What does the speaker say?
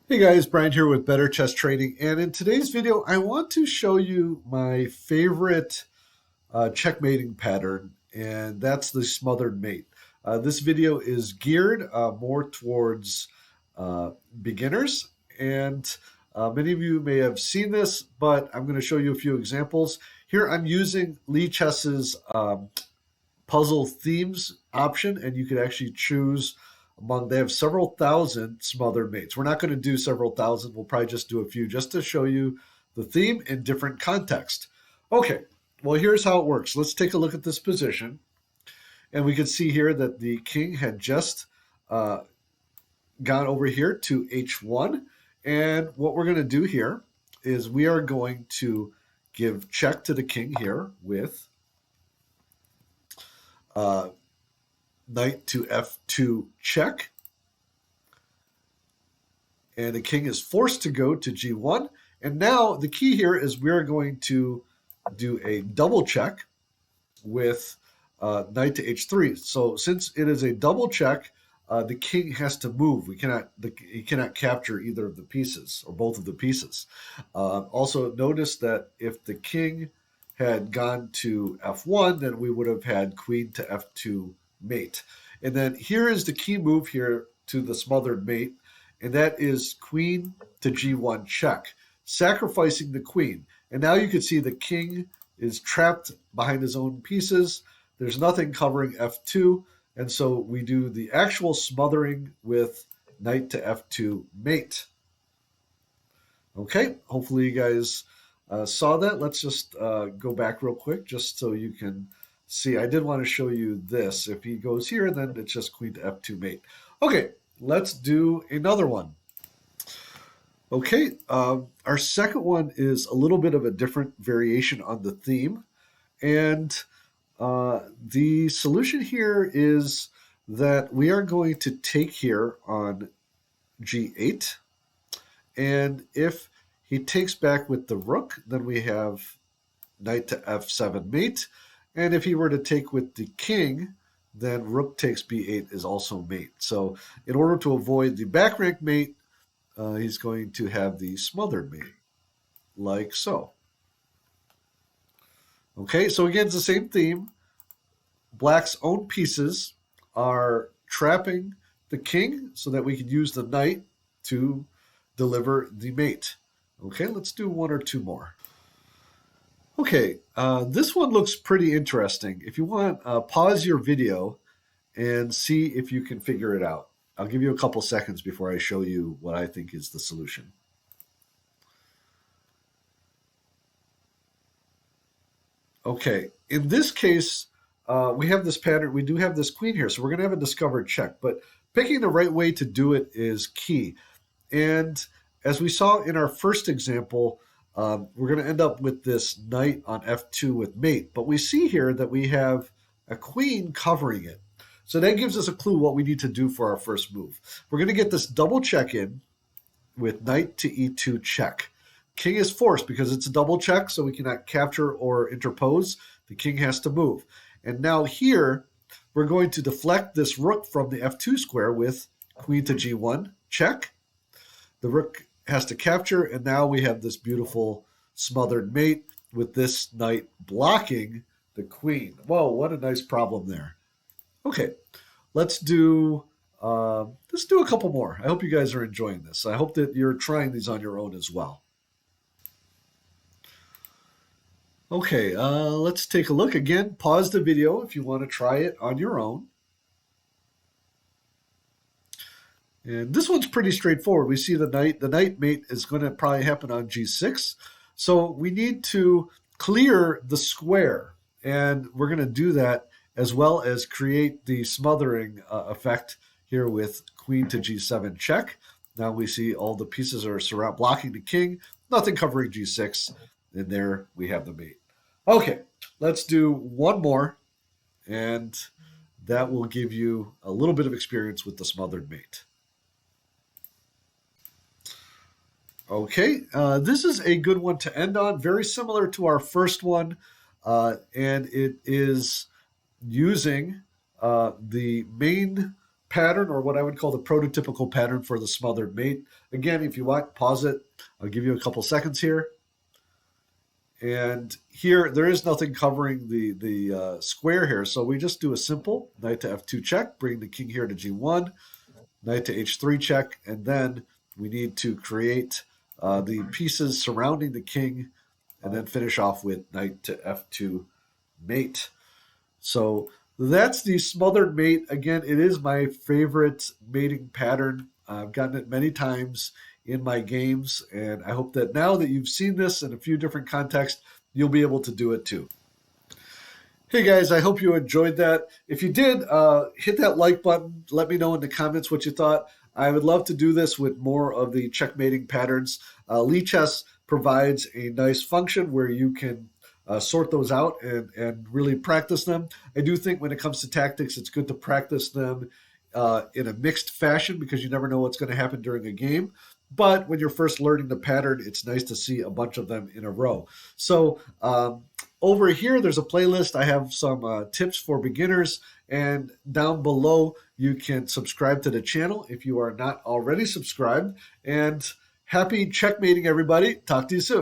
Hey guys, Brian here with Better Chess Trading, and in today's video, I want to show you my favorite checkmating pattern, and that's the Smothered Mate. This video is geared more towards beginners, and many of you may have seen this, but I'm going to show you a few examples. Here I'm using Lichess's puzzle themes option, and you could actually choose among, they have several thousand smothered mates. We're not going to do several thousand. We'll probably just do a few just to show you the theme in different context. Okay, well, here's how it works. Let's take a look at this position. And we can see here that the king had just gone over here to h1. And what we're going to do here is we are going to give check to the king here with knight to f2 check. And the king is forced to go to g1. And now the key here is we're going to do a double check with knight to h3. So since it is a double check, the king has to move. He cannot capture either of the pieces or both of the pieces. Also notice that if the king had gone to f1, then we would have had queen to f2 mate. And then here is the key move here to the smothered mate, and that is queen to g1 check, sacrificing the queen. And now you can see the king is trapped behind his own pieces. There's nothing covering f2, and so we do the actual smothering with knight to f2 mate. Okay, hopefully you guys saw that. Let's just go back real quick just so you can see. I did want to show you this. If he goes here, then it's just queen to f2 mate. Okay, let's do another one. Okay, our second one is a little bit of a different variation on the theme. And the solution here is that we are going to take here on g8. And if he takes back with the rook, then we have knight to f7 mate. And if he were to take with the king, then rook takes b8 is also mate. So in order to avoid the back rank mate, he's going to have the smothered mate, like so. Okay, so again, it's the same theme. Black's own pieces are trapping the king so that we can use the knight to deliver the mate. Okay, let's do one or two more. Okay, this one looks pretty interesting. If you want, pause your video and see if you can figure it out. I'll give you a couple seconds before I show you what I think is the solution. Okay, in this case, we have this pattern. We do have this queen here, so we're going to have a discovered check. But picking the right way to do it is key. And as we saw in our first example, we're going to end up with this knight on f2 with mate. But we see here that we have a queen covering it. So that gives us a clue what we need to do for our first move. We're going to get this double check in with knight to e2 check. King is forced because it's a double check, so we cannot capture or interpose. The king has to move. And now here, we're going to deflect this rook from the f2 square with queen to g1 check. The rook has to capture, and now we have this beautiful smothered mate with this knight blocking the queen. Whoa, what a nice problem there. Okay, let's do a couple more. I hope you guys are enjoying this. I hope that you're trying these on your own as well. Okay, let's take a look. Again, pause the video if you want to try it on your own. And this one's pretty straightforward. We see the knight mate is going to probably happen on g6. So we need to clear the square. And we're going to do that as well as create the smothering effect here with queen to g7 check. Now we see all the pieces are blocking the king, nothing covering g6. And there we have the mate. Okay, let's do one more. And that will give you a little bit of experience with the smothered mate. Okay, this is a good one to end on, very similar to our first one, and it is using the main pattern, or what I would call the prototypical pattern for the Smothered Mate. Again, if you want, pause it. I'll give you a couple seconds here. And here, there is nothing covering the square here, so we just do a simple knight to f2 check, bring the king here to g1, knight to h3 check, and then we need to create the pieces surrounding the king, and then finish off with knight to f2 mate. So that's the Smothered Mate. Again, it is my favorite mating pattern. I've gotten it many times in my games, and I hope that now that you've seen this in a few different contexts, you'll be able to do it too. Hey guys, I hope you enjoyed that. If you did, hit that like button. Let me know in the comments what you thought. I would love to do this with more of the checkmating patterns. Lichess provides a nice function where you can sort those out and really practice them. I do think when it comes to tactics, it's good to practice them in a mixed fashion because you never know what's going to happen during a game. But when you're first learning the pattern, it's nice to see a bunch of them in a row. So over here, there's a playlist. I have some tips for beginners. And down below, you can subscribe to the channel if you are not already subscribed. And happy checkmating, everybody. Talk to you soon.